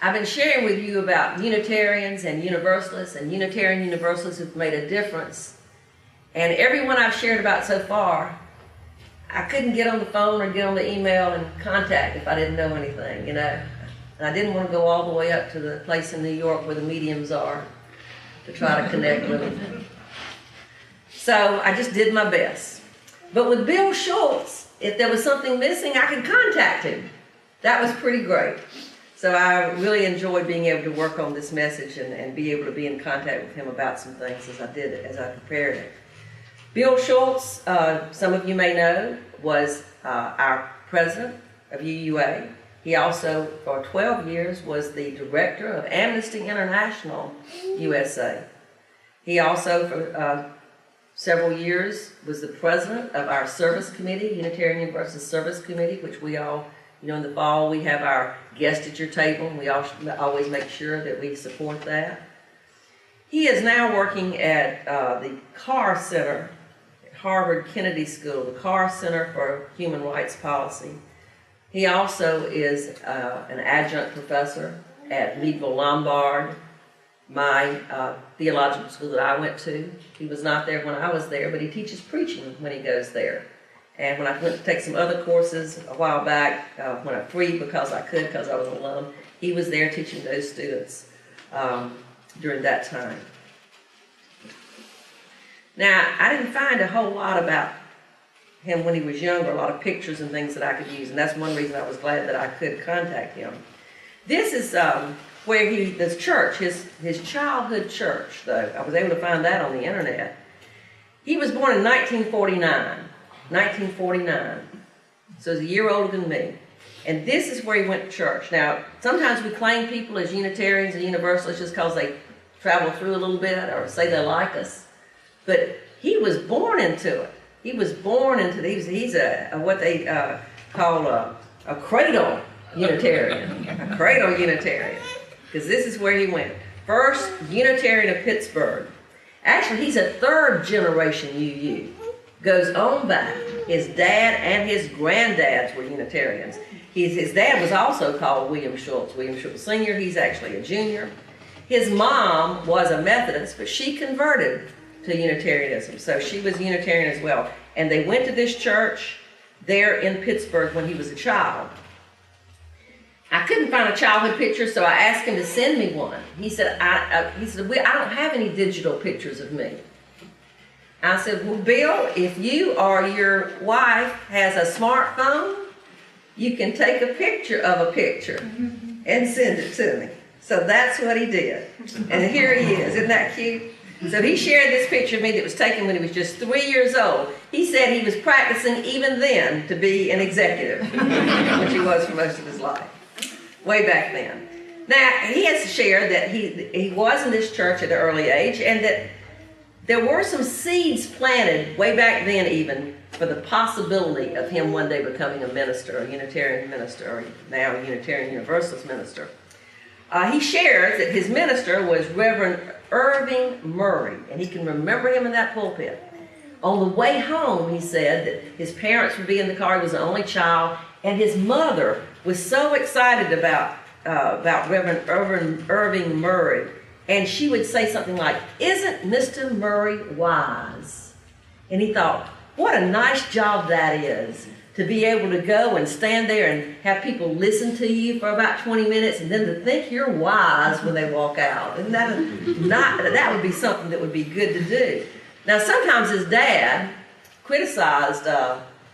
I've been sharing with you about Unitarians and Universalists, and Unitarian Universalists who've made a difference. And everyone I've shared about so far, I couldn't get on the phone or get on the email and contact if I didn't know anything, you know. And I didn't want to go all the way up to the place in New York where the mediums are to try to connect with them. So I just did my best. But with Bill Schulz, if there was something missing, I could contact him. That was pretty great. So I really enjoyed being able to work on this message and be able to be in contact with him about some things as I did it, as I prepared it. Bill Schulz, some of you may know, was our president of UUA. He also, for 12 years, was the director of Amnesty International USA. He also, for several years, was the president of our service committee, Unitarian Universalist Service Committee, which we all, you know, in the fall we have our guest at your table, and we always make sure that we support that. He is now working at the Carr Center at Harvard Kennedy School, the Carr Center for Human Rights Policy. He also is an adjunct professor at Meadville Lombard, my theological school that I went to. He was not there when I was there, but he teaches preaching when he goes there. And when I went to take some other courses a while back, when I free because I could, because I was an alum, he was there teaching those students during that time. Now, I didn't find a whole lot about him when he was younger, a lot of pictures and things that I could use, and that's one reason I was glad that I could contact him. This is where this church, his childhood church, though. I was able to find that on the internet. He was born in 1949, so he's a year older than me. And this is where he went to church. Now, sometimes we claim people as Unitarians and Universalists just because they travel through a little bit or say they like us. But he was born into it. He was born into these. He's what they call a cradle Unitarian, a cradle Unitarian, because this is where he went. First Unitarian of Pittsburgh. Actually, he's a third generation UU. Goes on back. His dad and his granddads were Unitarians. His dad was also called William Schulz Sr. He's actually a junior. His mom was a Methodist, but she converted to Unitarianism, so she was Unitarian as well. And they went to this church there in Pittsburgh when he was a child. I couldn't find a childhood picture, so I asked him to send me one. He said, I don't have any digital pictures of me. I said, well, Bill, if you or your wife has a smartphone, you can take a picture of a picture and send it to me. So that's what he did. And here he is. Isn't that cute? So he shared this picture of me that was taken when he was just 3 years old. He said he was practicing even then to be an executive, which he was for most of his life, way back then. Now, he has shared that he was in this church at an early age, and that there were some seeds planted way back then even for the possibility of him one day becoming a minister, a Unitarian minister, or now a Unitarian Universalist minister. He shares that his minister was Reverend Irving Murray, and he can remember him in that pulpit. On the way home, he said that his parents would be in the car. He was the only child, and his mother was so excited about Reverend Irving Murray, and she would say something like, "Isn't Mr. Murray wise?" And he thought, what a nice job that is, to be able to go and stand there and have people listen to you for about 20 minutes and then to think you're wise when they walk out. And that would be something that would be good to do. Now, sometimes his dad criticized,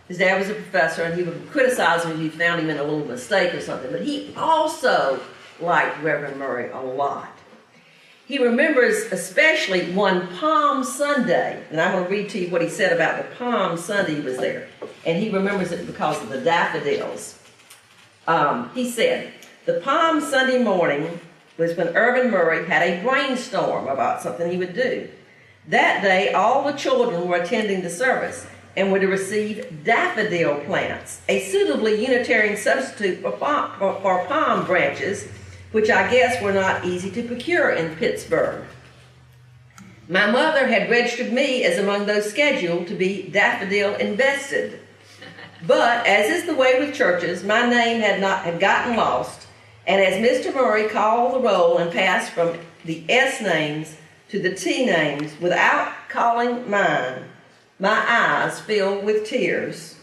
his dad was a professor, and he would criticize him if he found him in a little mistake or something, but he also liked Reverend Murray a lot. He remembers especially one Palm Sunday, and I'm going to read to you what he said about the Palm Sunday he was there. And he remembers it because of the daffodils. He said, the Palm Sunday morning was when Irvin Murray had a brainstorm about something he would do. That day, all the children were attending the service and were to receive daffodil plants, a suitably Unitarian substitute for palm branches, which I guess were not easy to procure in Pittsburgh. My mother had registered me as among those scheduled to be daffodil invested. But, as is the way with churches, my name had gotten lost, And as Mr. Murray called the roll and passed from the S names to the T names without calling mine, my eyes filled with tears.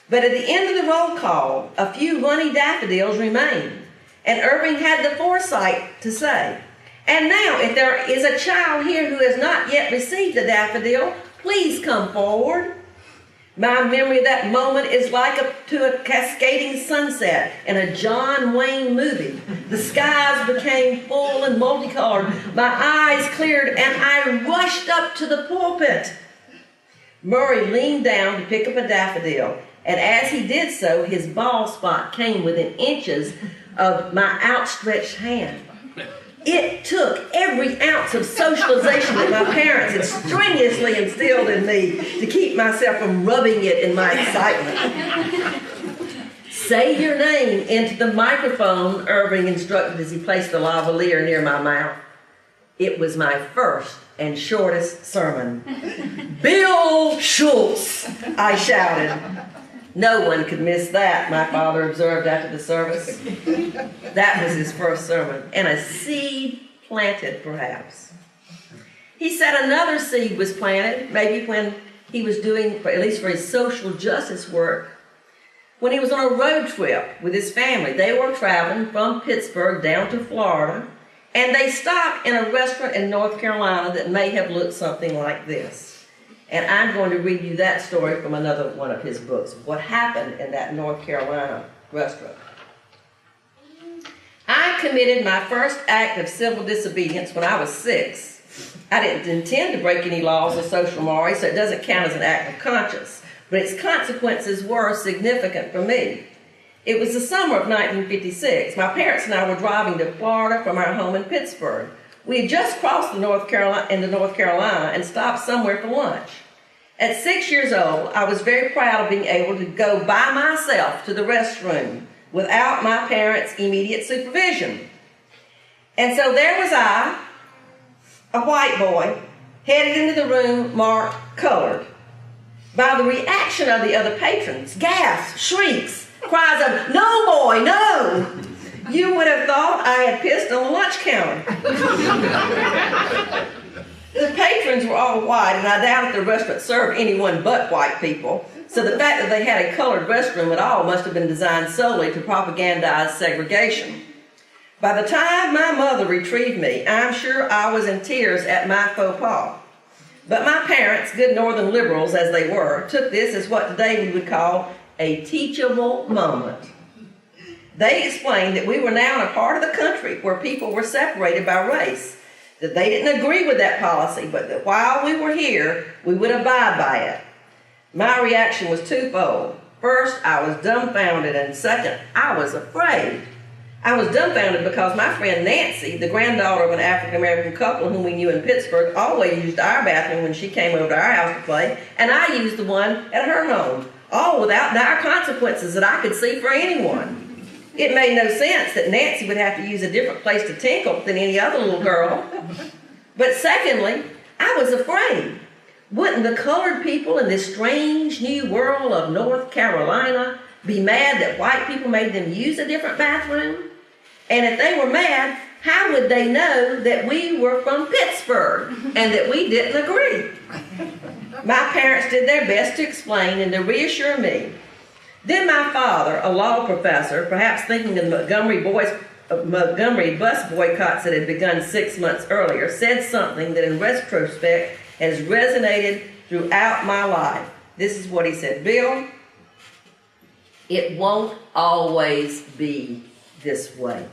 But at the end of the roll call, a few runny daffodils remained, and Irving had the foresight to say, "And now, if there is a child here who has not yet received a daffodil, please come forward." My memory of that moment is like a cascading sunset in a John Wayne movie. The skies became full and multicolored. My eyes cleared and I rushed up to the pulpit. Murray leaned down to pick up a daffodil, and as he did so, his bald spot came within inches of my outstretched hand. It took every ounce of socialization that my parents had strenuously instilled in me to keep myself from rubbing it in my excitement. "Say your name into the microphone," Irving instructed as he placed the lavalier near my mouth. It was my first and shortest sermon. "Bill Schulz," I shouted. "No one could miss that," my father observed after the service. That was his first sermon, and a seed planted, perhaps. He said another seed was planted, maybe when he was doing, at least for his social justice work, when he was on a road trip with his family. They were traveling from Pittsburgh down to Florida, and they stopped in a restaurant in North Carolina that may have looked something like this. And I'm going to read you that story from another one of his books, what happened in that North Carolina restaurant. "I committed my first act of civil disobedience when I was 6. I didn't intend to break any laws or social mores, so it doesn't count as an act of conscience, but its consequences were significant for me. It was the summer of 1956. My parents and I were driving to Florida from our home in Pittsburgh. We had just crossed into North Carolina and stopped somewhere for lunch. At 6 years old, I was very proud of being able to go by myself to the restroom without my parents' immediate supervision. And so there was I, a white boy, headed into the room marked colored. By the reaction of the other patrons, gasps, shrieks, cries of, "No, boy, no!" you would have thought I had pissed on the lunch counter. The patrons were all white, and I doubt if the restaurant served anyone but white people, so the fact that they had a colored restroom at all must have been designed solely to propagandize segregation. By the time my mother retrieved me, I'm sure I was in tears at my faux pas. But my parents, good northern liberals as they were, took this as what today we would call a teachable moment. They explained that we were now in a part of the country where people were separated by race, that they didn't agree with that policy, but that while we were here, we would abide by it. My reaction was twofold. First, I was dumbfounded, and second, I was afraid. I was dumbfounded because my friend Nancy, the granddaughter of an African-American couple whom we knew in Pittsburgh, always used our bathroom when she came over to our house to play, and I used the one at her home, all without dire consequences that I could see for anyone. It made no sense that Nancy would have to use a different place to tinkle than any other little girl. But secondly, I was afraid. Wouldn't the colored people in this strange new world of North Carolina be mad that white people made them use a different bathroom? And if they were mad, how would they know that we were from Pittsburgh and that we didn't agree? My parents did their best to explain and to reassure me. Then my father, a law professor, perhaps thinking of the Montgomery bus boycotts that had begun 6 months earlier, said something that in retrospect has resonated throughout my life. This is what he said: "Bill, it won't always be this way.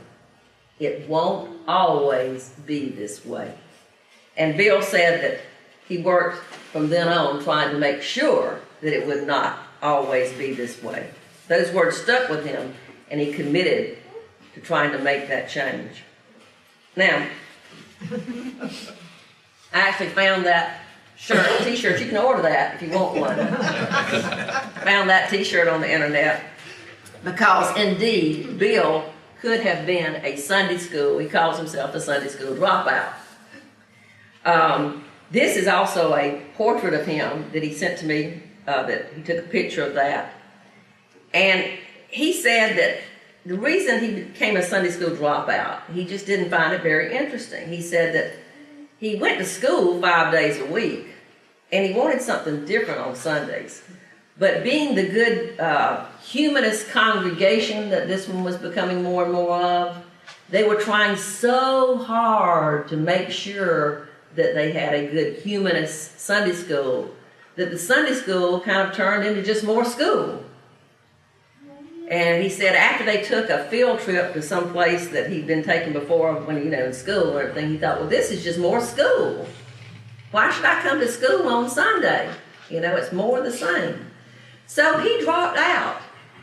It won't always be this way." And Bill said that he worked from then on trying to make sure that it would not always be this way. Those words stuck with him, and he committed to trying to make that change. Now, I actually found that t-shirt. You can order that if you want one. Found that t-shirt on the internet because, indeed, Bill could have been a Sunday school. He calls himself a Sunday school dropout. This is also a portrait of him that he sent to me, that he took a picture of that. And he said that the reason he became a Sunday school dropout, he just didn't find it very interesting. He said that he went to school 5 days a week, and he wanted something different on Sundays. But being the good humanist congregation that this one was becoming more and more of, they were trying so hard to make sure that they had a good humanist Sunday school that the Sunday school kind of turned into just more school. And he said after they took a field trip to some place that he'd been taken before when, in school and everything, he thought, well, this is just more school. Why should I come to school on Sunday? It's more of the same. So he dropped out.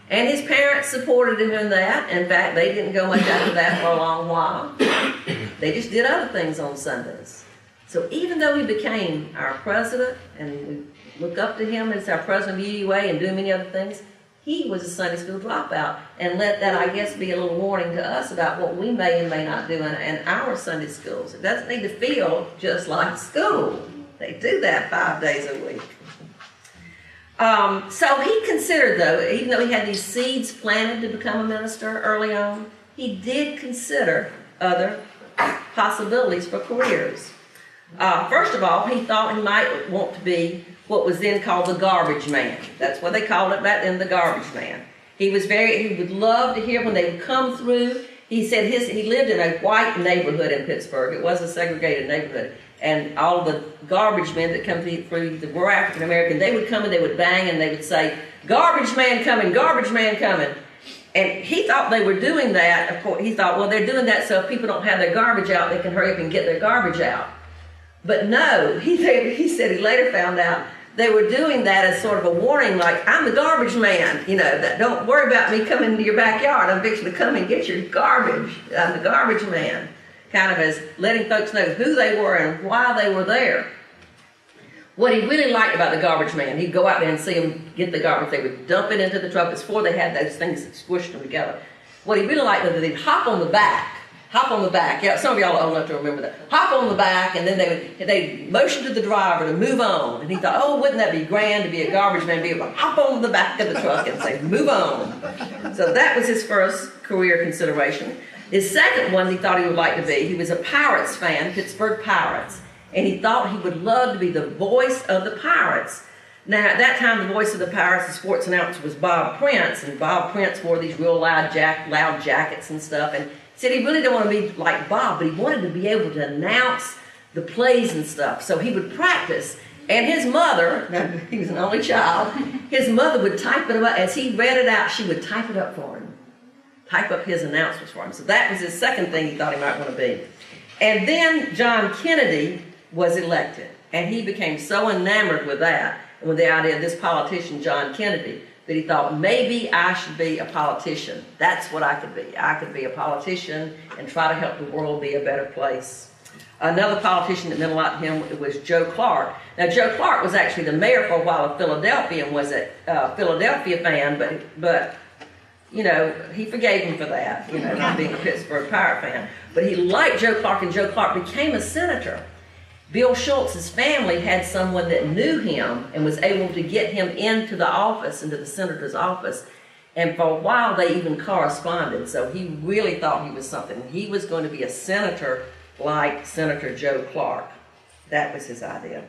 And his parents supported him in that. In fact, they didn't go much after that for a long while. They just did other things on Sundays. So even though he became our president, and we look up to him as our president of UUA and do many other things, he was a Sunday school dropout. And let that, I guess, be a little warning to us about what we may and may not do in our Sunday schools. It doesn't need to feel just like school. They do that 5 days a week. So he considered, though, even though he had these seeds planted to become a minister early on, he did consider other possibilities for careers. First of all, he thought he might want to be what was then called the garbage man. That's what they called it back then, the garbage man. He would love to hear when they would come through. He said he lived in a white neighborhood in Pittsburgh. It was a segregated neighborhood. And all the garbage men that come through that were African American, they would come and they would bang and they would say, "Garbage man coming, garbage man coming." And he thought they were doing that. Of course, he thought, well, they're doing that so if people don't have their garbage out, they can hurry up and get their garbage out. But no, he said he later found out they were doing that as sort of a warning, like, I'm the garbage man, that don't worry about me coming into your backyard. I'm fixing to come and get your garbage. I'm the garbage man. Kind of as letting folks know who they were and why they were there. What he really liked about the garbage man, he'd go out there and see them get the garbage. They would dump it into the truck before they had those things that squished them together. What he really liked was that they'd hop on the back. Yeah, some of y'all are old enough to remember that. Hop on the back, and then they'd motion to the driver to move on. And he thought, oh, wouldn't that be grand to be a garbage man, be able to hop on the back of the truck and say, move on. So that was his first career consideration. His second one he thought he would like to be, he was a Pirates fan, Pittsburgh Pirates, and he thought he would love to be the voice of the Pirates. Now, at that time, the voice of the Pirates, the sports announcer, was Bob Prince, and Bob Prince wore these real loud jackets and stuff, and he said he really didn't want to be like Bob, but he wanted to be able to announce the plays and stuff, so he would practice. And his mother, now he was an only child, his mother would type it up. As he read it out, she would type it up for him. Type up his announcements for him. So that was his second thing he thought he might want to be. And then John Kennedy was elected. And he became so enamored with that, and with the idea of this politician, John Kennedy, that he thought, maybe I should be a politician. That's what I could be. I could be a politician and try to help the world be a better place. Another politician that meant a lot to him was Joe Clark. Now, Joe Clark was actually the mayor for a while of Philadelphia and was a Philadelphia fan, but he forgave him for that, not being a Pittsburgh Pirate fan. But he liked Joe Clark, and Joe Clark became a senator. Bill Schulz's family had someone that knew him and was able to get him into the office, into the senator's office. And for a while, they even corresponded. So he really thought he was something. He was going to be a senator like Senator Joe Clark. That was his idea.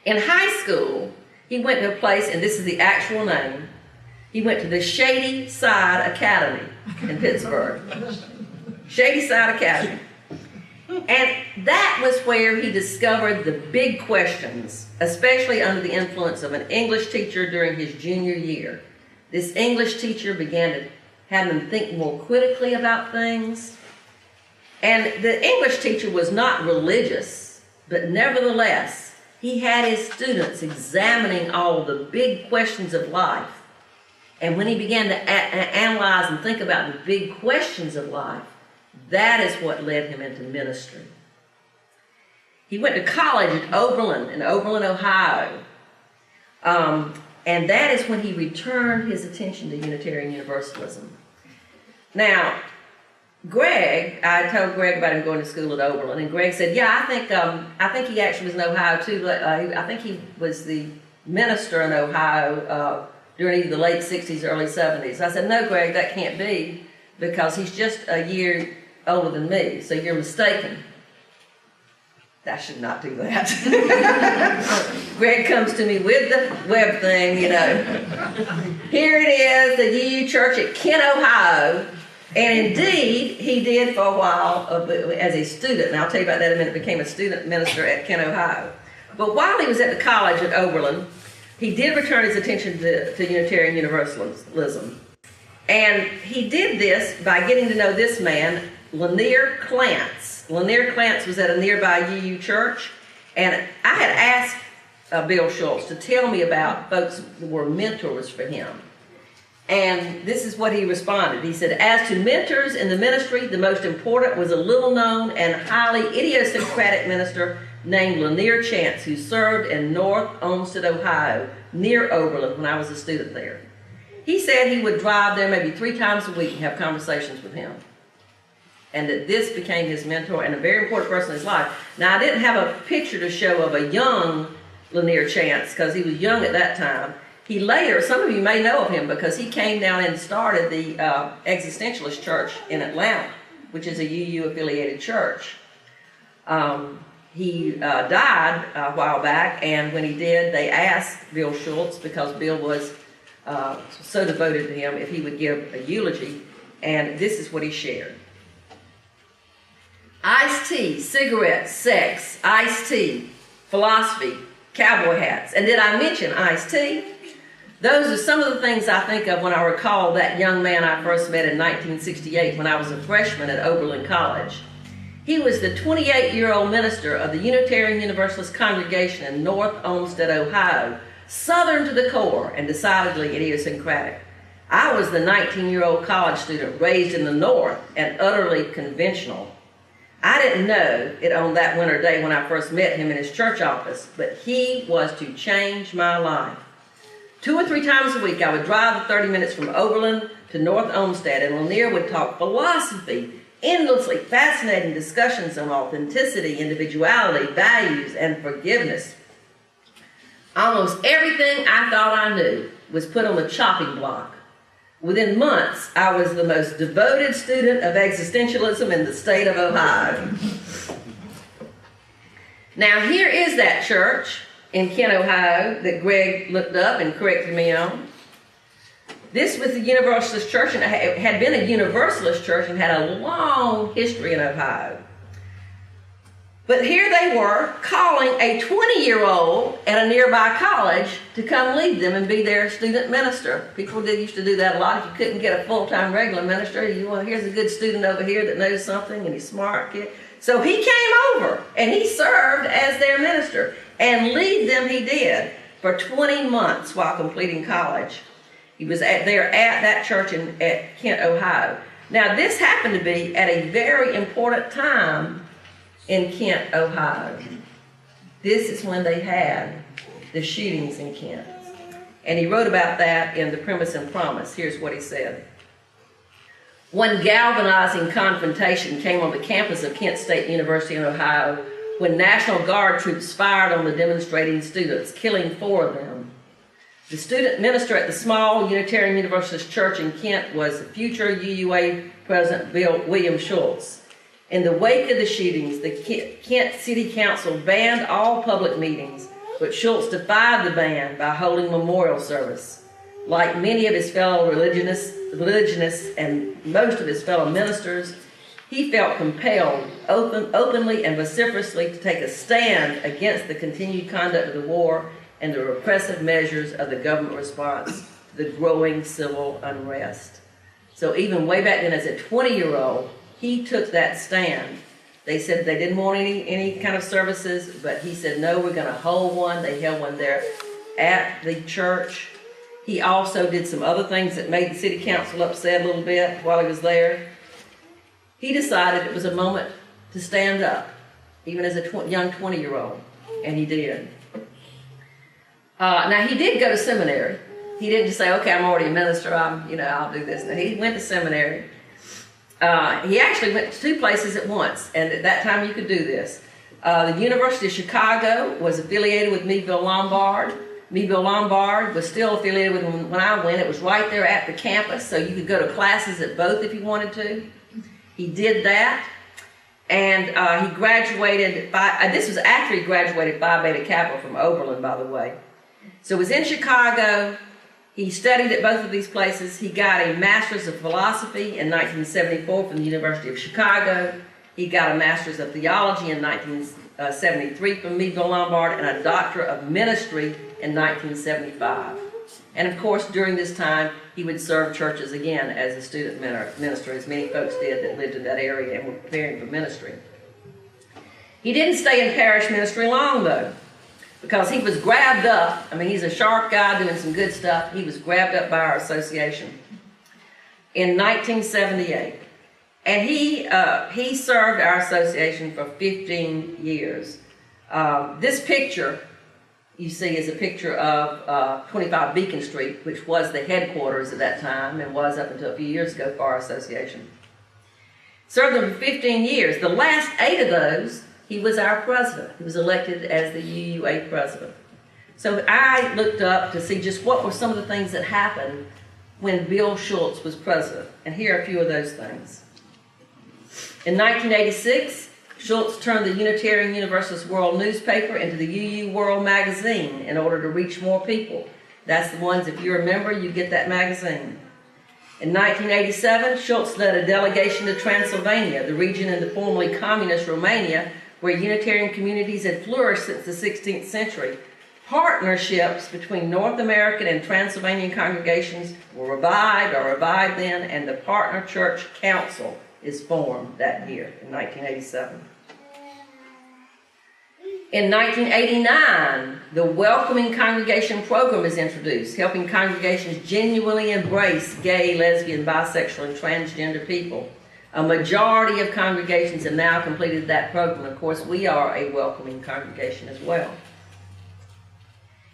In high school, he went to a place, and this is the actual name, he went to the Shady Side Academy in Pittsburgh. Shady Side Academy. And that was where he discovered the big questions, especially under the influence of an English teacher during his junior year. This English teacher began to have him think more critically about things. And the English teacher was not religious, but nevertheless, he had his students examining all the big questions of life. And when he began to analyze and think about the big questions of life, that is what led him into ministry. He went to college at Oberlin, in Oberlin, Ohio. And that is when he returned his attention to Unitarian Universalism. Now, I told Greg about him going to school at Oberlin, and Greg said, yeah, I think he actually was in Ohio too. I think he was the minister in Ohio during either the late 60s or early 70s. I said, no, Greg, that can't be because he's just a year older than me, so you're mistaken. I should not do that. Greg comes to me with the web thing, you know. Here it is, the UU Church at Kent, Ohio. And indeed, he did for a while as a student. And I'll tell you about that in a minute. Became a student minister at Kent, Ohio. But while he was at the college at Oberlin, he did return his attention to Unitarian Universalism. And he did this by getting to know this man, Lanier Clance. Lanier Clance was at a nearby UU church, and I had asked Bill Schulz to tell me about folks who were mentors for him. And this is what he responded. He said, as to mentors in the ministry, the most important was a little-known and highly idiosyncratic minister named Lanier Clance, who served in North Olmsted, Ohio, near Oberlin when I was a student there. He said he would drive there maybe 3 times a week and have conversations with him. And that this became his mentor and a very important person in his life. Now, I didn't have a picture to show of a young Lanier Clance because he was young at that time. He later, some of you may know of him because he came down and started the Existentialist Church in Atlanta, which is a UU-affiliated church. He died a while back, and when he did, they asked Bill Schulz, because Bill was so devoted to him, if he would give a eulogy, and this is what he shared. Iced tea, cigarettes, sex, iced tea, philosophy, cowboy hats. And did I mention iced tea? Those are some of the things I think of when I recall that young man I first met in 1968 when I was a freshman at Oberlin College. He was the 28-year-old minister of the Unitarian Universalist congregation in North Olmsted, Ohio, Southern to the core and decidedly idiosyncratic. I was the 19-year-old college student raised in the North and utterly conventional. I didn't know it on that winter day when I first met him in his church office, but he was to change my life. 2 or 3 times a week, I would drive the 30 minutes from Oberlin to North Olmsted, and Lanier would talk philosophy, endlessly fascinating discussions on authenticity, individuality, values, and forgiveness. Almost everything I thought I knew was put on the chopping block. Within months, I was the most devoted student of existentialism in the state of Ohio. Now, here is that church in Kent, Ohio, that Greg looked up and corrected me on. This was the Universalist church, and it had been a Universalist church and had a long history in Ohio. But here they were calling a 20-year-old at a nearby college to come lead them and be their student minister. People used to do that a lot. If you couldn't get a full-time regular minister, here's a good student over here that knows something and he's smart kid. So he came over and he served as their minister, and lead them he did for 20 months while completing college. He was there at that church at Kent, Ohio. Now, this happened to be at a very important time in Kent, Ohio. This is when they had the shootings in Kent. And he wrote about that in The Premise and Promise. Here's what he said. One galvanizing confrontation came on the campus of Kent State University in Ohio when National Guard troops fired on the demonstrating students, killing 4 of them. The student minister at the small Unitarian Universalist church in Kent was future UUA President William Schulz. In the wake of the shootings, the Kent City Council banned all public meetings, but Schulz defied the ban by holding memorial service. Like many of his fellow religionists and most of his fellow ministers, he felt compelled openly and vociferously to take a stand against the continued conduct of the war and the repressive measures of the government response to the growing civil unrest. So even way back then, as a 20-year-old, he took that stand. They said they didn't want any kind of services, but he said, no, we're going to hold one. They held one there at the church. He also did some other things that made the city council upset a little bit while he was there. He decided it was a moment to stand up, even as a young 20-year-old, and he did. Now, he did go to seminary. He didn't just say, okay, I'm already a minister, I'll do this. Now, he went to seminary. He actually went to 2 places at once, and at that time you could do this. The University of Chicago was affiliated with Meadville Lombard. Mebille Lombard was still affiliated with him when I went. It was right there at the campus, so you could go to classes at both if you wanted to. He did that, and he graduated this was after he graduated Phi Beta Kappa from Oberlin, by the way. So it was in Chicago. He studied at both of these places. He got a Master's of Philosophy in 1974 from the University of Chicago. He got a Master's of Theology in 1973 from Mebille Lombard, and a Doctor of Ministry in 1975. And of course, during this time, he would serve churches again as a student minister, as many folks did that lived in that area and were preparing for ministry. He didn't stay in parish ministry long, though, because he was grabbed up. I mean, he's a sharp guy doing some good stuff. He was grabbed up by our association in 1978. And he served our association for 15 years. This picture you see is a picture of 25 Beacon Street, which was the headquarters at that time and was up until a few years ago for our association. Served them for 15 years. The last 8 of those, he was our president. He was elected as the UUA president. So I looked up to see just what were some of the things that happened when Bill Schulz was president. And here are a few of those things. In 1986, Schulz turned the Unitarian Universalist World newspaper into the UU World magazine in order to reach more people. That's the ones, if you're a member, you get that magazine. In 1987, Schulz led a delegation to Transylvania, the region in the formerly communist Romania, where Unitarian communities had flourished since the 16th century. Partnerships between North American and Transylvanian congregations were revived then, and the Partner Church Council is formed that year in 1987. In 1989, the Welcoming Congregation program is introduced, helping congregations genuinely embrace gay, lesbian, bisexual, and transgender people. A majority of congregations have now completed that program. Of course, we are a welcoming congregation as well.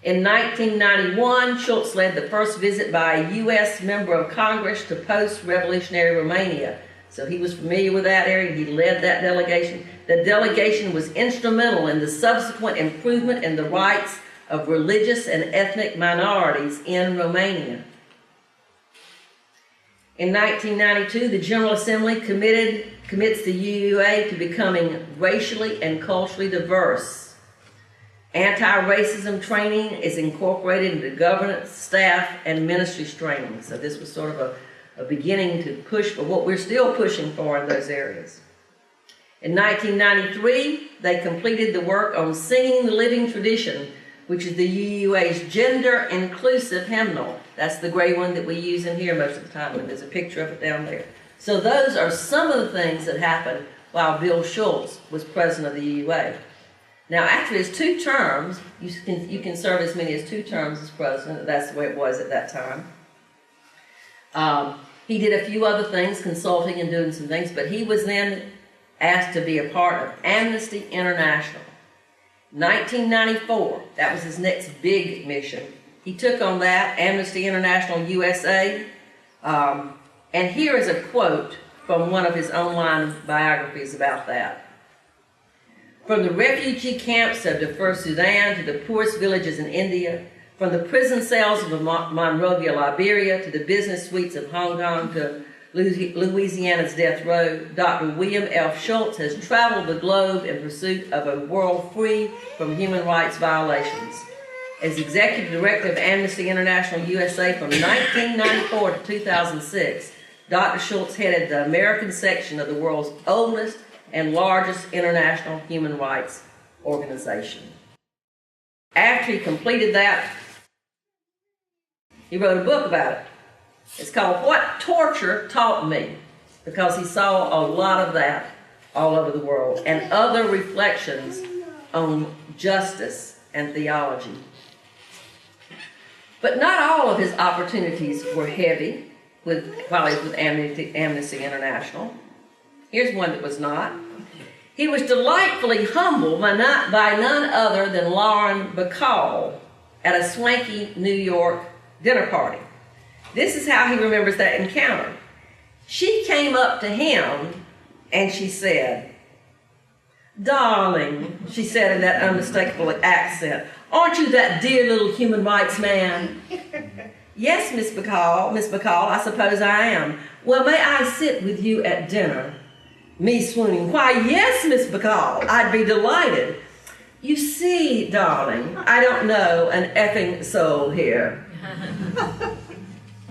In 1991, Schulz led the first visit by a U.S. member of Congress to post-revolutionary Romania. So he was familiar with that area. He led that delegation. The delegation was instrumental in the subsequent improvement in the rights of religious and ethnic minorities in Romania. In 1992, the General Assembly commits the UUA to becoming racially and culturally diverse. Anti-racism training is incorporated into governance, staff, and ministries training. So this was sort of a beginning to push for what we're still pushing for in those areas. In 1993, they completed the work on Singing the Living Tradition, which is the UUA's gender-inclusive hymnal. That's the gray one that we use in here most of the time, and there's a picture of it down there. So those are some of the things that happened while Bill Schulz was president of the UUA. Now, after his 2 terms, you can serve as many as 2 terms as president. That's the way it was at that time. He did a few other things, consulting and doing some things, but he was then asked to be a part of Amnesty International. 1994, that was his next big mission. He took on that, Amnesty International USA, and here is a quote from one of his online biographies about that. From the refugee camps of Darfur, Sudan, to the poorest villages in India, from the prison cells of Monrovia, Liberia, to the business suites of Hong Kong, to Louisiana's death row, Dr. William F. Schulz has traveled the globe in pursuit of a world free from human rights violations. As Executive Director of Amnesty International USA from 1994 to 2006, Dr. Schulz headed the American section of the world's oldest and largest international human rights organization. After he completed that, he wrote a book about it. It's called What Torture Taught Me, because he saw a lot of that all over the world, and other reflections on justice and theology. But not all of his opportunities were heavy while he was with Amnesty International. Here's one that was not. He was delightfully humbled by none other than Lauren Bacall at a swanky New York dinner party. This is how he remembers that encounter. She came up to him and she said, "Darling," she said in that unmistakable accent, Aren't you that dear little human rights man? Yes, Miss McCall, I suppose I am. Well, may I sit with you at dinner? Me swooning, why, yes, Miss McCall, I'd be delighted. You see, darling, I don't know an effing soul here.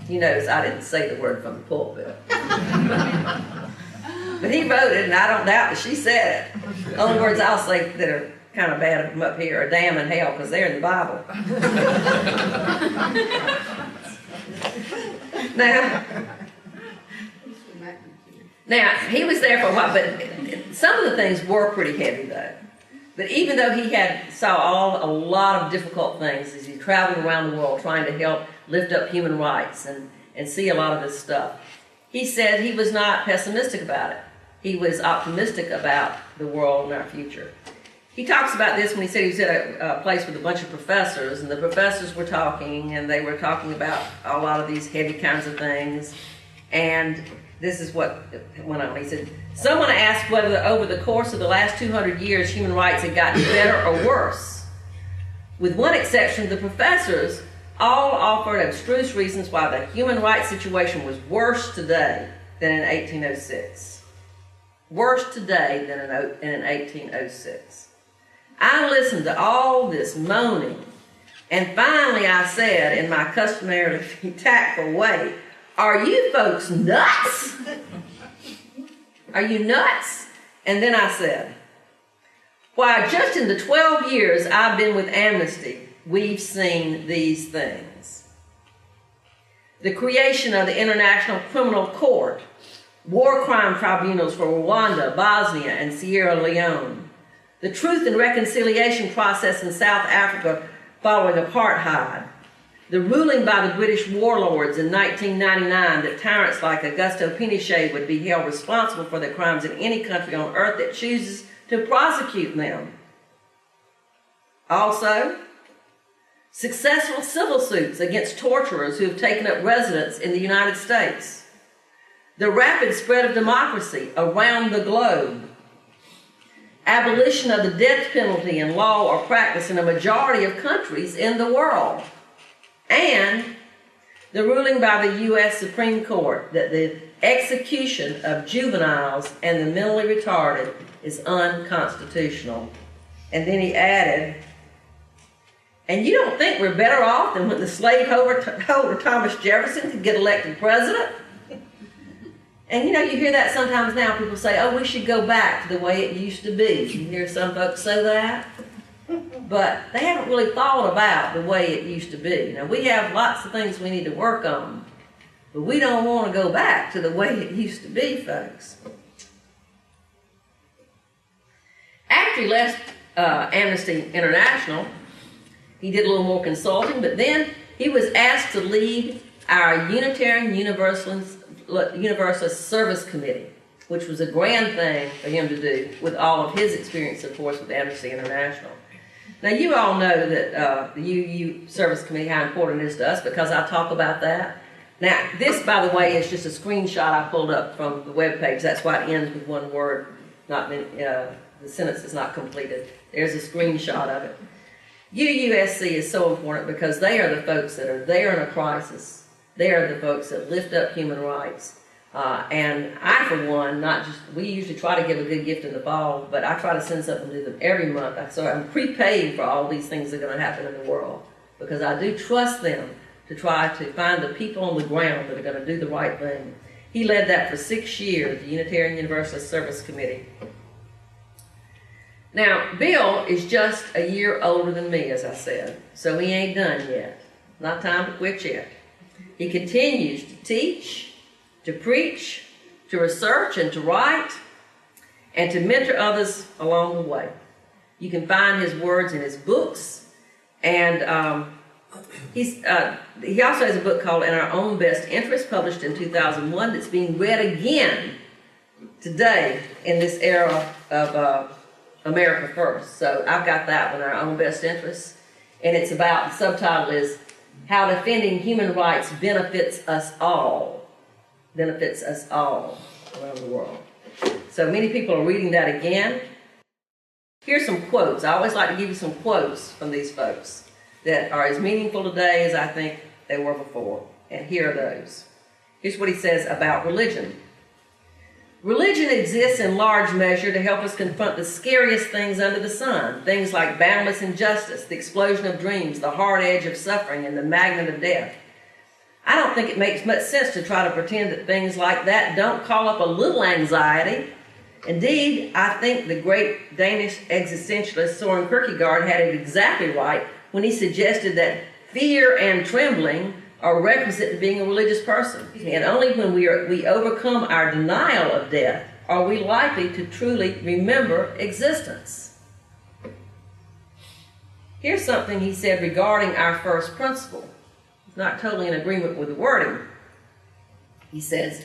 You notice I didn't say the word from the pulpit. But he wrote it, and I don't doubt that she said it. The only words I'll say that are kind of bad from up here are damn and hell, because they're in the Bible. Now, he was there for a while, but some of the things were pretty heavy, though. But even though he saw a lot of difficult things as he traveled around the world trying to help lift up human rights and see a lot of this stuff, he said he was not pessimistic about it. He was optimistic about the world and our future. He talks about this when he said he was at a place with a bunch of professors, and the professors were talking, and they were talking about a lot of these heavy kinds of things. And this is what went on. He said, someone asked whether over the course of the last 200 years human rights had gotten better or worse. With one exception, the professors all offered abstruse reasons why the human rights situation was worse today than in 1806. Worse today than in 1806. I listened to all this moaning, and finally I said in my customary tactful way, are you folks nuts? Are you nuts? And then I said, why, just in the 12 years I've been with Amnesty, we've seen these things. The creation of the International Criminal Court, war crime tribunals for Rwanda, Bosnia, and Sierra Leone, the Truth and Reconciliation process in South Africa following apartheid, the ruling by the British warlords in 1999 that tyrants like Augusto Pinochet would be held responsible for their crimes in any country on earth that chooses to prosecute them. Also, successful civil suits against torturers who have taken up residence in the United States. The rapid spread of democracy around the globe. Abolition of the death penalty in law or practice in a majority of countries in the world. And the ruling by the U.S. Supreme Court that the execution of juveniles and the mentally retarded is unconstitutional. And then he added, and you don't think we're better off than when the slaveholder Thomas Jefferson could get elected president? And you know, you hear that sometimes now, people say, oh, we should go back to the way it used to be. You hear some folks say that. But they haven't really thought about the way it used to be. Now, we have lots of things we need to work on, but we don't want to go back to the way it used to be, folks. After he left Amnesty International, he did a little more consulting, but then he was asked to lead our Unitarian Universalist Service Committee, which was a grand thing for him to do with all of his experience, of course, with Amnesty International. Now, you all know that the UU Service Committee, how important it is to us, because I talk about that. Now, this, by the way, is just a screenshot I pulled up from the webpage. That's why it ends with one word. Not many, the sentence is not completed. There's a screenshot of it. UUSC is so important because they are the folks that are there in a crisis. They are the folks that lift up human rights. And I, for one, we usually try to give a good gift in the fall, but I try to send something to them every month. So I'm prepaying for all these things that are going to happen in the world, because I do trust them to try to find the people on the ground that are going to do the right thing. He led that for 6 years, the Unitarian Universalist Service Committee. Now, Bill is just a year older than me, as I said, so he ain't done yet. Not time to quit yet. He continues to teach, to preach, to research, and to write, and to mentor others along the way. You can find his words in his books, and he also has a book called In Our Own Best Interest, published in 2001, that's being read again today in this era of America First. So I've got that one, Our Own Best Interest, and it's about, the subtitle is How Defending Human Rights Benefits Us All around the world. So many people are reading that again. Here's some quotes. I always like to give you some quotes from these folks that are as meaningful today as I think they were before. And here are those. Here's what he says about religion. Religion exists in large measure to help us confront the scariest things under the sun. Things like boundless injustice, the explosion of dreams, the hard edge of suffering, and the magnet of death. I don't think it makes much sense to try to pretend that things like that don't call up a little anxiety. Indeed, I think the great Danish existentialist Soren Kierkegaard had it exactly right when he suggested that fear and trembling are requisite to being a religious person. And only when we overcome our denial of death are we likely to truly remember existence. Here's something he said regarding our first principle. He's not totally in agreement with the wording. He says,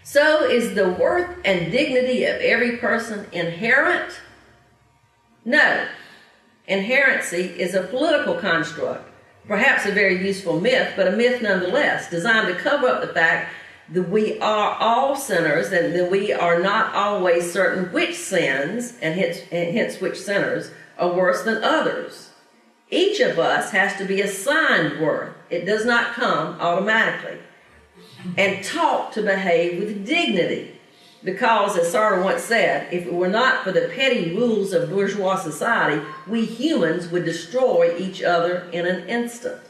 "So is the worth and dignity of every person inherent? No. Inherency is a political construct. Perhaps a very useful myth, but a myth nonetheless, designed to cover up the fact that we are all sinners and that we are not always certain which sins, and hence which sinners, are worse than others. Each of us has to be assigned worth. It does not come automatically. And taught to behave with dignity. Because, as Sartre once said, if it were not for the petty rules of bourgeois society, we humans would destroy each other in an instant."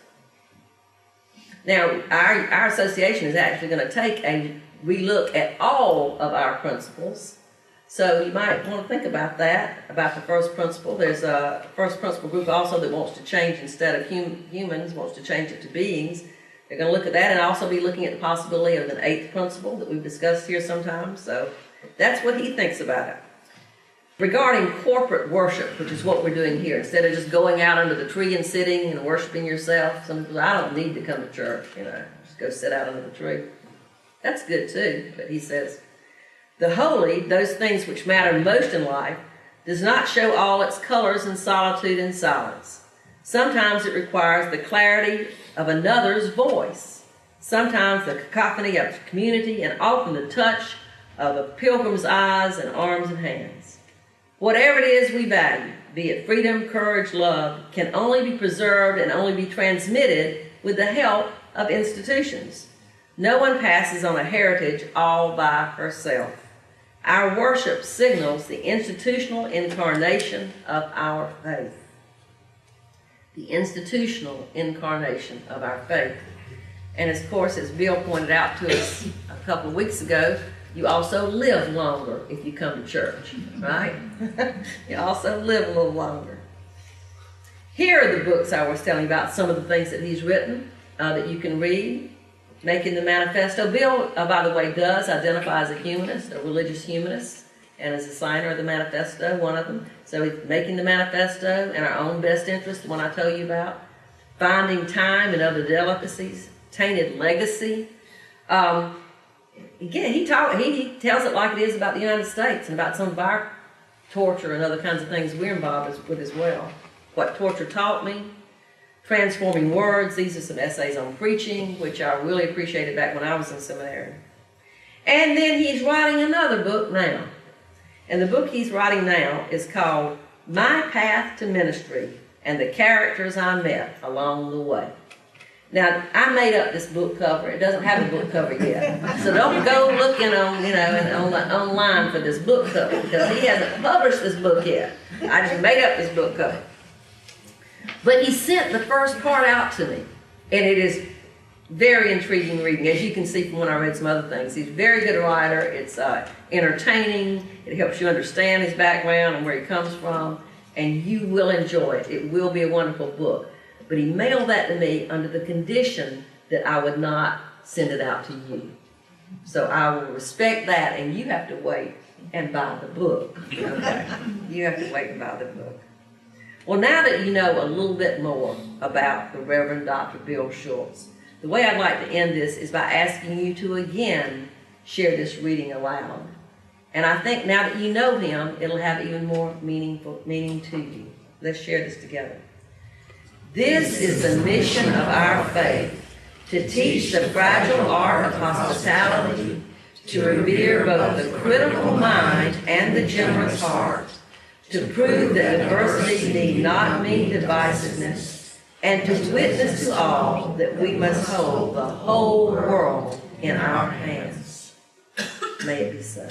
Now, our association is actually going to take a relook at all of our principles. So you might want to think about that, about the first principle. There's a first principle group also that wants to change, instead of humans, wants to change it to beings. They're going to look at that and also be looking at the possibility of an eighth principle that we've discussed here sometimes. So that's what he thinks about it. Regarding corporate worship, which is what we're doing here, instead of just going out under the tree and sitting and worshiping yourself, some people, I don't need to come to church, just go sit out under the tree. That's good too, but he says, "The holy, those things which matter most in life, does not show all its colors in solitude and silence. Sometimes it requires the clarity of another's voice, sometimes the cacophony of community, and often the touch of a pilgrim's eyes and arms and hands. Whatever it is we value, be it freedom, courage, love, can only be preserved and only be transmitted with the help of institutions. No one passes on a heritage all by herself. Our worship signals the institutional incarnation of our faith." The institutional incarnation of our faith. And of course, as Bill pointed out to us a couple of weeks ago, you also live longer if you come to church, right? You also live a little longer. Here are the books I was telling you about, some of the things that he's written that you can read. Making the Manifesto. Bill, by the way, does identify as a humanist, a religious humanist, and as a signer of the Manifesto, one of them. So he's Making the Manifesto, and Our Own Best Interest, the one I told you about. Finding Time and Other Delicacies. Tainted Legacy. Again, he tells it like it is about the United States and about some of our torture and other kinds of things we're involved with as well. What Torture Taught Me. Transforming Words. These are some essays on preaching, which I really appreciated back when I was in seminary. And then he's writing another book now. And the book he's writing now is called My Path to Ministry and the Characters I Met Along the Way. Now, I made up this book cover. It doesn't have a book cover yet. So don't go looking online for this book cover, because he hasn't published this book yet. I just made up this book cover. But he sent the first part out to me, and it is very intriguing reading, as you can see from when I read some other things. He's a very good writer. It's entertaining. It helps you understand his background and where he comes from, and you will enjoy it. It will be a wonderful book. But he mailed that to me under the condition that I would not send it out to you. So I will respect that, and you have to wait and buy the book. Okay? You have to wait and buy the book. Well, now that you know a little bit more about the Reverend Dr. Bill Schulz, the way I'd like to end this is by asking you to again share this reading aloud. And I think now that you know him, it'll have even more meaning to you. Let's share this together. This is the mission of our faith, to teach the fragile art of hospitality, to revere both the critical mind and the generous heart, to prove that diversity need not mean divisiveness, and to witness to all that we must hold the whole world in our hands. May it be so.